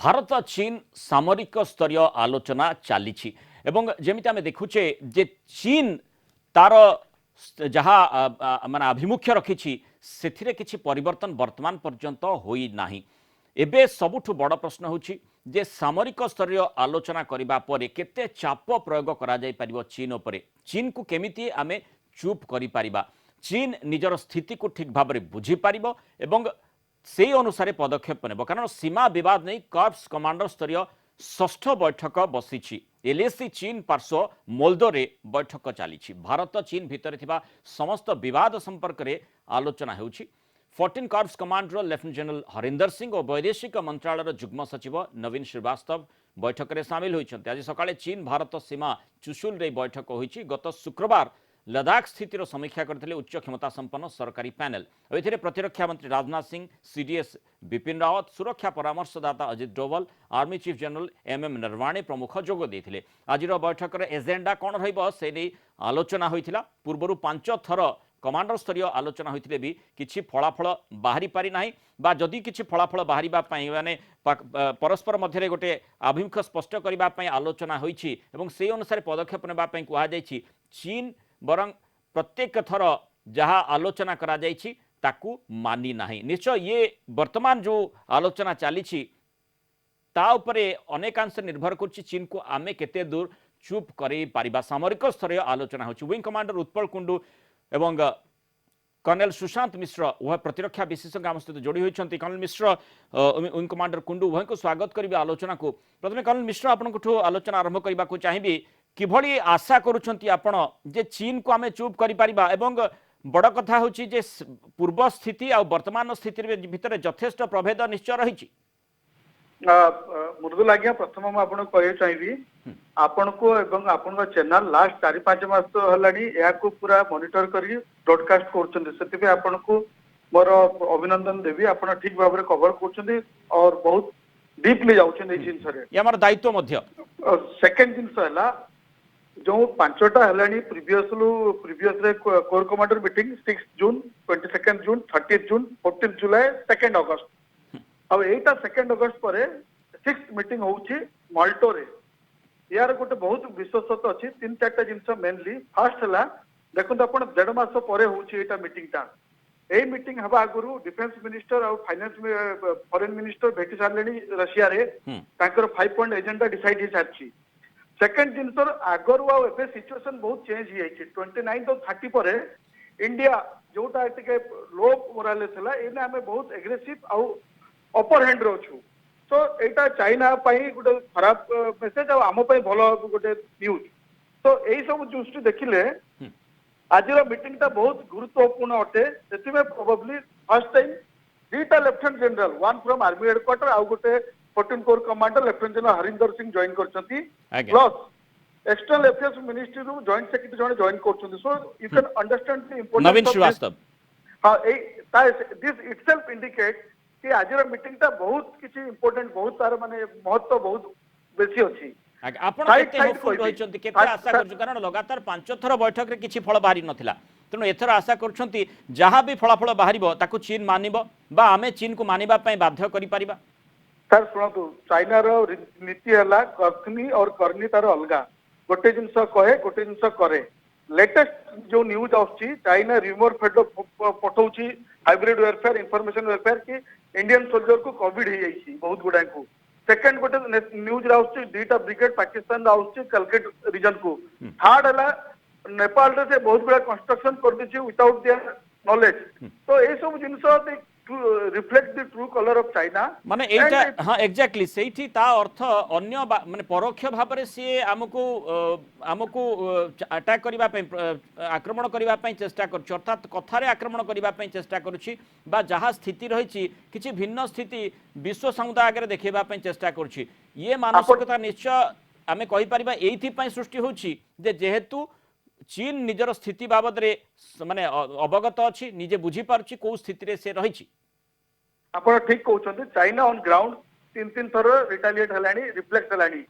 भारत चीन सामरिक स्तरीय आलोचना चली जमी आम देखुचे जे चीन तार जहाँ माने आभिमुख्य रखी से किसी परिवर्तन वर्तमान पर्यंत होना एबे सबुठु बड़ प्रश्न होची जे सामरिक स्तरीय आलोचना करबा परे केते चाप प्रयोग करा जाय परिबो चीन उपरे चीन को केमिति आमे चुप करि परिबा चीन निजर स्थिति को ठीक भाव में बुझी पारिबो एवं से अनुसार पदक्षेप नेब कारण सीमा विवाद नहीं कर्प्स कमांडर स्तरीय षष्ठ बैठक बसी एलएसी चीन पार्श्व मोल्दोरे बैठक चली भारत चीन भितर थिबा समस्त विवाद संपर्क में आलोचना होउछि 14 corps commander lieutenant general Harinder Singh और वैदेशिक मंत्रालय जुग्म सचिव नवीन श्रीवास्तव बैठक में सामिल होइछन्ते। आज सकाळे चीन भारत सीमा चुशुल रे बैठक होइछि। गत शुक्रवार लद्दाख स्थितिर समीक्षा करथिले उच्च क्षमता संपन्न सरकारी पैनल। एथिरे प्रतिरक्षा मंत्री राजनाथ सिंह, सीडीएस बिपिन रावत, सुरक्षा परामर्शदाता Ajit Doval, army chief general MM Naravane प्रमुख जोग देथिले। आजिर बैठक एजेंडा कौन रहिबो से नै आलोचना होइथिला। पूर्वरु 5 थर कमांडर स्तरीय आलोचना होइथिले भी किछि फलाफल बाहरी पारि नाही बा जदि किछि फलाफल बाहरिबा पई माने परस्पर मध्यरे गोटे आभिमुख्य स्पष्ट करिबा पई आलोचना होइछि एवं से अनुसार पदक्षेप नेबा पई कुहा जाइछि। चीन बरं प्रत्येक थर जहाँ आलोचना करा जाइछि ताकू मानी नाही। निश्चय ये वर्तमान जो आलोचना चली ता उपरे अनेकांश निर्भर करछि चीन को आमे केते दूर चुप करै पारिबा। सामरिक स्तरीय आलोचना होछि। विंग कमांडर उत्पल कुंडू एवं कर्नल सुशांत मिश्र वह प्रतिरक्षा विशेषज्ञ आम सहित जोड़ी होती। कर्नल मिश्र विंग कमांडर कुंडू उभय को स्वागत करेंगे आलोचना को। प्रथम कर्नल मिश्र आपको आलोचना आरंभ करने को चाहिए किभली आशा करुछंती आपण जे चीन को आमे चुप करि परिबा एवं बड़ कथा होची जे पूर्व स्थिति आ वर्तमान स्थिति भितर यथेष्ट प्रभेद निश्चय रही। मुर्दुल आज्ञा प्रथम मैं आपको कह चाहिए आपण को एवं आपण चैनल लास्ट 4-5 मास हलानी या को पूरा मॉनिटर करी ब्रॉडकास्ट करछन्ते सेति आपण को मोर अभिनंदन देवी। आपण ठीक भाव में कवर करछन्ते और बहुत डीपली जाउछन्ते जिंस रे ये हमर दायित्व मध्य। सेकंड जिंस हला जो 5टा हलानी प्रीवियस रे कोर कमांडर मीटिंग 6 जून 22 जून 30 जून 14 जुलाई 2 अगस्त अब एटा 2 अगस्त पर 6th मीटिंग होउची माल्टो रे। यार गोटे बहुत विश्वासत अच्छी 3-4टा जिनस मेनली फास्ट है देखो अपन 1.5 मास पर होटा मीटिंग टा यही मीटिंग हवा आगु डिफेंस मिनिस्टर और फाइनेंस फॉरेन मिनिस्टर भेटी सारे रशिया रे 5 पॉइंट एजेंडा डिसाइड हो सारी। सेकेंड जिनस आगु आए सिचुएशन बहुत चेंज हो 29 और 30 पर इंडिया जोटा लो मोराले एने आम बहुत एग्रेसिव आउ अपर हैंड रे अच्छू। तो यहाँ चाइना गोटे खराब मेसेज आम भल गोटे न्यूज। तो यही सब दृष्टि देखिले आज मीटिंग टा बहुत गुरुत्वपूर्ण अटे। से प्रोबेबली फर्स्ट टाइम 2टा lieutenant general one from army headquarter आउ गोटे 14 corps commander lieutenant general Harinder Singh join करछंती प्लस एक्सटर्नल अफेयर्स मिनिस्ट्री रू जॉइंट सेक्रेटरी जने जॉइन करछंती। So you can understand the importance Naveen Srivastava. हां दिस इटसेल्फ इंडिकेट कि आज मीटिंग टा बहुत किसी इंपोर्टेंट बहुत तार माने महत्व बहुत बेसी अछि। आपण केते होपफुल रहिचंती केते आशा करछु कारण लगातार 5 थर बैठक रे किछि फल बाहरी नथिला तेणु एथर आशा करछंती जहाँ भी फलाफल बाहरिबो ताकू चीन मानिबो बा आमे चीन को मानिबा पई बाध्य करि परिबा। सर सुनतु चाइना रो नीति हला कथनी और करनी तार अलगा गोटे जिंस कहे गोटे जिंस करे। लेटेस्ट जो न्यूज आछि चाइना रिमोर फेड पठौछि हाइब्रिड वेरफेयर इंफॉर्मेशन वेरफेयर कि इंडियन सोल्जर को कोविड हो जाइछि बहुत गुडा को। सेकंड गोटे न्यूज आउछि 2टा ब्रिगेड पाकिस्तान आउछि कलकट रीजन को। थर्ड हला नेपाल रे से बहुत बड़ा कंस्ट्रक्शन कर दिछि विदाउट देयर नॉलेज। तो ए सब जिंस reflect the true colour of China माने एटा हां एग्जैक्टली सेठी ता अर्थ अन्य माने परोक्ष भाव रे से हमको अटैक करिबा पई आक्रमण करिबा पई चेष्टा करछ अर्थात कथारे आक्रमण करिबा पई चेष्टा करूछि बा जहा स्थिति रहिछि किछि भिन्न स्थिति विश्व समुदाय आगे देखैबा पई चेष्टा करछि। ये मानसिकता निश्चय आमे कहि परिबा एथि पई सृष्टि होछि जे जेहेतु चीन निजर स्थिति बाबद रे माने अवगत अछि निजे बुझी पारछि को स्थिति रे से रहिछि। आपण ठीक कहउछन्ते चाइना ऑन ग्राउंड 3 थर रिटेलिएट हलानी रिफ्लेक्ट हलानी।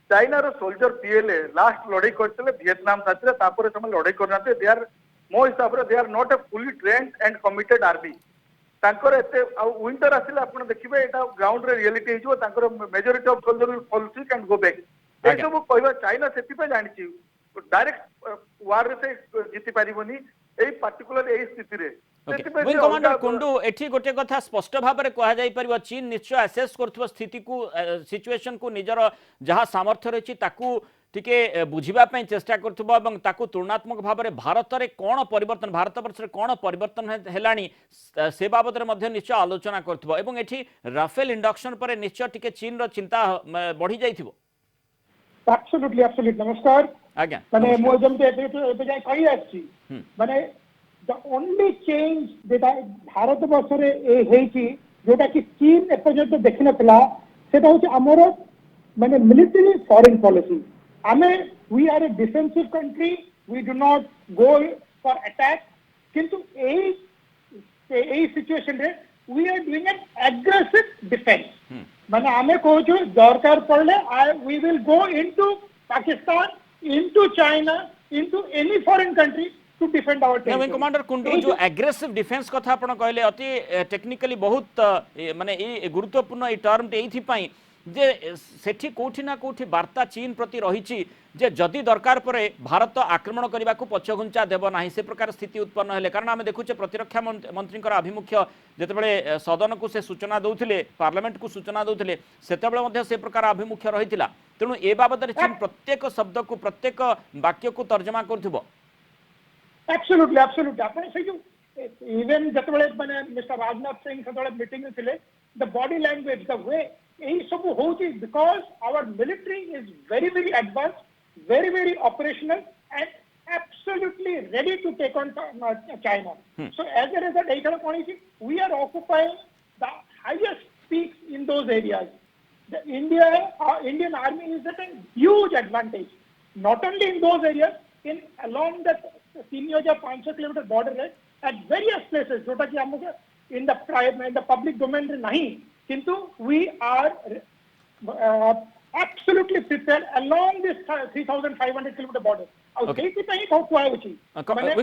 चाइना रो सोल्जर पीएलए लास्ट लड़ाई करतले वियतनाम साथरे तापर से लड़ाई करनाते दे आर मो हिसाब रे they are not a fully trained and committed army. तांकर एते विंटर आसिले आपण देखिबे एटा ग्राउंड रे रियलिटी हिजो तांकर majority of soldier will fall sick and go back ए सब कहबा चाइना सेति पे जानिछि डायरेक्ट वार रे से जीति पारिबोनी एई पर्टिकुलर एई स्थिति रे विंग कमांडर कुंडू एठी गोटे कथा स्पष्ट भाव में कह जाई परिबो चीन निश्चय असेस करथबो स्थिति को सिचुएशन को निजर जहा सामर्थ्य रही ताकू टिके बुझिबा पई चेष्टा करथबो एवं ताकू तुलनात्मक भाव में भारत रे कोन परिवर्तन भारत वर्ष रे कोन परिवर्तन हेलानी से बाबद रे मध्य निश्चय आलोचना करथबो एवं एठी राफेल इंडक्शन पर निश्चय टिके चीन रो चिंता बढ़ी जाइथिबो एब्सोल्युटली एब्सोल्युटली नमस्कार आज्ञा माने मो जमते एबे जाय कहि आछि माने द ओनली चेंज जेटा भारत वर्ष रे ए हेची जोटा कि चीन एपर्यंत देखि नथला सेटा होची हमर माने मिलिटरी फॉरेन पॉलिसी आमे we are a defensive country we do not go for attack किंतु ए सिचुएशन रे we are doing an aggressive defence माने आमे कहू दरकार पड़ले we will go into Pakistan into China into any foreign country to defend our territory. Wing commander Kundu जो aggressive defence कथा आपण कहले अति टेक्निकली बहुत माने ए गुरुत्वपूर्ण ए टर्म एथि पई जे सेठी कोठी ना कोठी वार्ता चीन प्रति रहिछि जे जदि दरकार परे भारत आक्रमण करने को पछघुंचा देव ना से प्रकार स्थिति उत्पन्न हेले कारण आम देखुचे प्रतिरक्षा मंत्री आभिमुख्य जितेबाला सदन को से सूचना दौले पार्लियामेंट को सूचना दौले से प्रकार आभिमुख्य रही तेणु ए बाबद चीन प्रत्येक शब्द को प्रत्येक वाक्य को तर्जमा कर एब्सोल्युटली एब्सोल्युटली आपण से जो इवन जतबेले माने मिस्टर राजनाथ सिंह सतबेले मीटिंग में थिले the body language the way एही सब होची because our military is very very advance very operational and absolutely ready to take on China so as a result एही खण कोनी we are occupying the highest peaks in those areas the Indian army is at a huge advantage not only in those areas in along the 3,500 kilometer border at various places जोटा कि हमको in the public domain रे नहीं किंतु we are absolutely prepared along this 3,500 kilometer border wing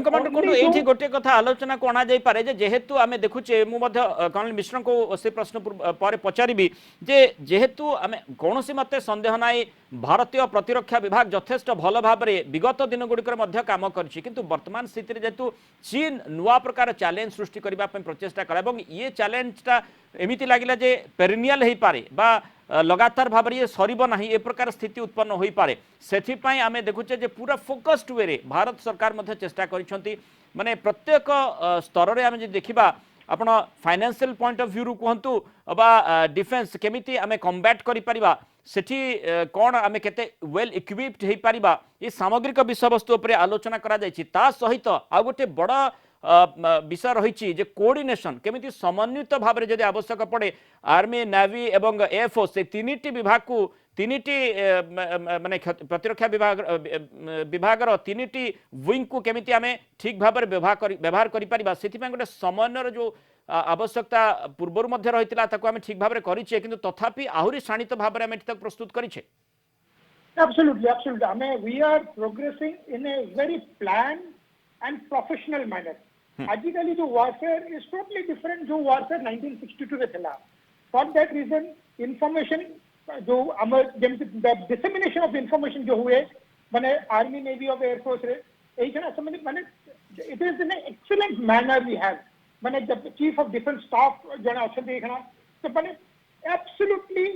commander Kondu एठी गोटे कथा आलोचना को अना जाई पारे जे जेहेतु आमे देखुचे मु मध्य कर्नल मिश्र को से प्रश्न पर पचारिबी जे जेहेतु आमे कोनोसी मते संदेह नाई भारतीय प्रतिरक्षा विभाग यथेष्ट भल भाव में विगत दिन गुड़िकर मध्य काम करछि किंतु वर्तमान स्थिति जेहेतु चीन नुआ प्रकार चैलेंज सृष्टि करबा पे प्रचेष्टा कला एवं ये चैलेंजटा एमिति लागिला जे पेरिनियल हेई पारे बा लगातार भाव में ये सरीब ना ए प्रकार स्थिति उत्पन्न हो पारे से आम देखुचे जे पूरा फोकस्ड वे रे भारत सरकार मध्य चेष्टा करिसेंती माने प्रत्येक स्तर रे आम जे देखिबा आपण फाइनेंशियल पॉइंट ऑफ व्यू रु कहंतु बा डिफेंस केमिति आमे कॉम्बैट करि परिबा सेठी कोन आमे केते वेल इक्विप्ड हे परिबा ये सामग्रिक विषय वस्तु पर आलोचना करा जायछि ता सहित आ गोटे बड़ा विषय रही जे कोऑर्डिनेशन केमिति समन्वित भाव में जदि आवश्यक पड़े आर्मी नेवी एवं एयरफोर्स से तीनिटी विभाग को तीनिटी माने प्रतिरक्षा विभाग तीनिटी विंग को केमिति आमे ठीक भाव में व्यवहार करि परिबा सेति गोटे समन्वय जो आवश्यकता पूर्वर मध्य रही आम ठीक भाव में करिछे किंतु तथापि आहुरी शाणित भाव में आम प्रस्तुत करिछे Absolutely, absolutely. I mean, we are progressing in a very planned and professional manner. आजिकली जो वारफेयर इज टोटली डिफरेंट जो वारफेयर 1962 में था फॉर दैट रीजन इंफॉर्मेशन जो डिसेमिनेशन ऑफ इंफॉर्मेशन जो हुए माने आर्मी नेवी ऑफ एयरफोर्स रे एही जना संबंधित माने it is in excellent manner we have माने जब चीफ ऑफ डिफेंस स्टाफ जना अछंती एखना तो माने एब्सोल्युटली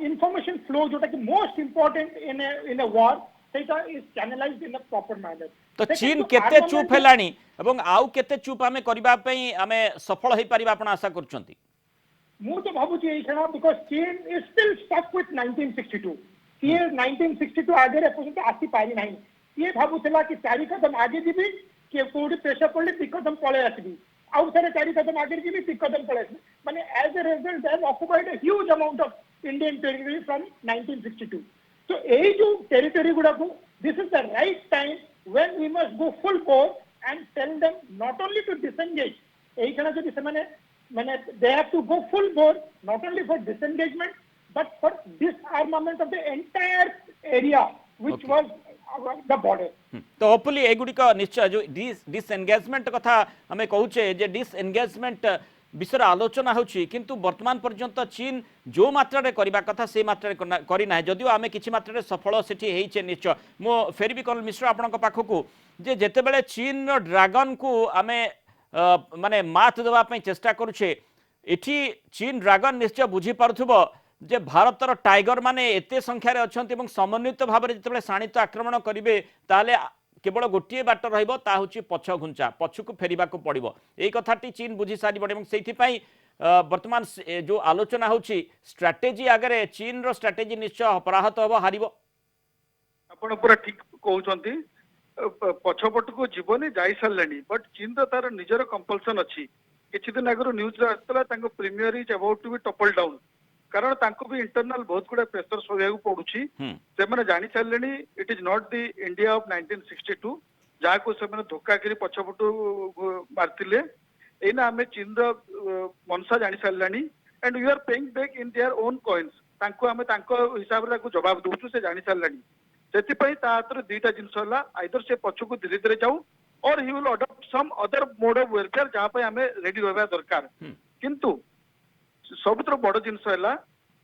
इंफॉर्मेशन फ्लो जोटा कि most important in a war सेटा is channelised in a proper manner तो चीन केते चुप हेलानी एवं आउ केते चुप आमे करबा पई आमे सफल होई परिबा आपण आशा करछंती मु तो भाबु छी एखना बिकॉज़ चीन इज स्टिल स्टक विथ 1962 ये 1962 आगे रे पर्यंत आसी पारी नाही ये भाबु थला कि चारि कदम आगे जीबी कि कोडी प्रेशर पड़ले ती कदम पळे आसीबी आउ सारे चारि कदम आगे जीबी ती कदम पळे आसीबी माने as a result they have occupied a huge amount of Indian territory from 1962 so uh जो टेरिटरी गुडा को this is the right time when we must go full bore and tell them not only to disengage they have to go full bore not only for disengagement but for disarmament of the entire area which Okay. was the border. तो hopefully एगुड़िक निश्चय जो disengagement कथा आम कहूचे जे disengagement विषय आलोचना होछि किंतु वर्तमान पर्यंत चीन जो मात्रा करबा कथा से मात्रा करना जदिও आम किछि मात्रा सफल सेठी हेइछे निश्चय मो फेरबी कर्नल मिश्र आपनक पाखकू जे जेतेबेले चीन रो ड्रैगन को आमे माने मात देवा पई चेष्टा करूछे एठी चीन ड्रैगन निश्चय बुझी पारुथबो जे भारतर टाइगर माने एते संख्यार अच्छन्ति एवं समन्वित भाव में जितेबाला शाणित आक्रमण करेंगे ताले केवल गोटे बाट रहा हूँ पछ घुंचा पछक फेरवा पड़ो यही कथाटी चीन बुझी सारी से वर्तमान जो आलोचना होची स्ट्राटेजी आगे चीन रो स्ट्राटेजी निश्चय पराहत हम हार ଆପଣ ପୁରା ଠିକ କହୁଛନ୍ତି ପଛପଟ को जीवनी जाई सारे बट चीन ର ତାର ନିଜର कंपल्सन ଅଛି କିଛି ଦିନ ଆଗରୁ ନ୍ୟୁଜରେ ଆସିଥିଲା ତାଙ୍କ premier is about to be topple down कारण तांको भी इंटरनल बहुत गुडा प्रेशर सहिବାକୁ ପଡୁଛି ସେମାନେ ଜାଣି ସାରିଲେଣି it is not the India of 1962 ଯାହାକୁ ସେମାନେ ଧୋକାକିରି ପଛପଟୁ ମାରିଥିଲେ ଏଇନା ଆମେ ଚୀନର ମନସା ଜାଣି ସାରିଲାଣି and we are paying back in their own coins तांको ଆମେ ତାଙ୍କ ହିସାବରେ ତାକୁ ଜବାବ ଦଉଛୁ ସେ ଜାଣି ସାରିଲାଣି ସେଥିପାଇଁ ତା ହାତରେ ଦୁଇଟା ଜିନିଷ ହେଲା ଆଇଦର ସେ ପଛକୁ ଧୀରେ ଧୀରେ ଯାଉ और he will adopt some other mode of welfare जहाँ पे आमे रेडी रहबा दरकार किंतु सबुतर बड़ जिनस है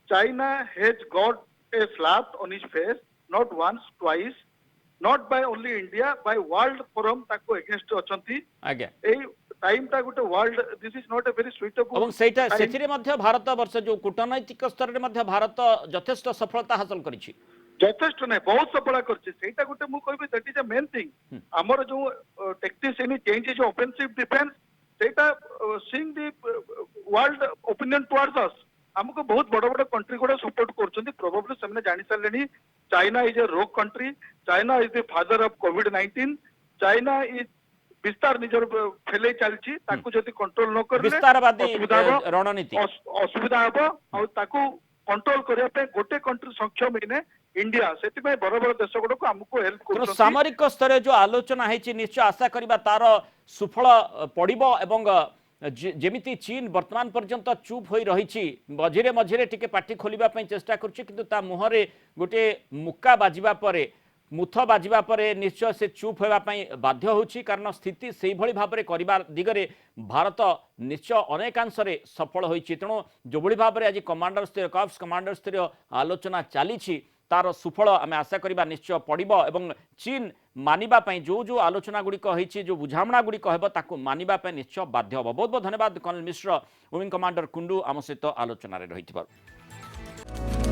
China has got a slap on his face not once twice not by only India by world forum ताको अगेंस्ट अछंती आज्ञा ए टाइम ता गुटे world this is not a very suitable एवं सेटा सेथिरे मध्य भारत वर्ष जो कूटनैतिक स्तर रे मध्य भारत यथेष्ट सफलता हासिल करिछि যথেষ্ট নাই বহুত সফলতা করছে সেইটা গোটে মু কইবি that is a main thing আমার যে tactics any change is offensive defence সেইটা seeing the world opinion towards us हमको बहुत बड़ बड़ कंट्री गुड़ा सपोर्ट करछन्ती प्रोबेबली सेमने जानि सारलेनी चाइना इज ए रोग country China is the father of covid China is विस्तार निजर फेले चलछि ताकू जति कंट्रोल न करले विस्तारवादी रणनीति असुविधा हबो और ताकू कंट्रोल करया पे गोटे कंट्री सक्षम इने इंडिया सेति में बड़ बड़ देश गुडा को हमको हेल्प तेणु करछन्ती सामरिक स्तर जो आलोचना है निश्चय आशा करबा तार सुफल पड़िबो एवं जेमिति चीन वर्तमान पर्यंत चुप हो रही मझिरे मझिरे टिके पार्टी खोलिबा पई चेष्टा करछि किंतु ता मुहरे गोटे मुक्का बाजिबा परे मुथ बाजिबा परे निश्चय से चुप होगा बाध्य होछि कारण स्थिति से भली भाबरे करिबा दिगरे भारत निश्चय अनेकांशरे सफल होइछि तेणु जोबळी भाबरे आज कमांडर स्तरीय कॉर्प्स कमांडर स्तरीय आलोचना चलीछि तार सुफल आम आशा करबा निश्चय पड़िबो एवं चीन मानिबा पई जो जो आलोचना गुड़िक होइछि जो बुझामणा गुड़िक हेबो ताकू मानिबा पई निश्चय बाध्य हबो बहुत बहुत धन्यवाद कर्नल मिश्र विंग कमांडर कुंडू आम सहित आलोचना रे रहिथिबार।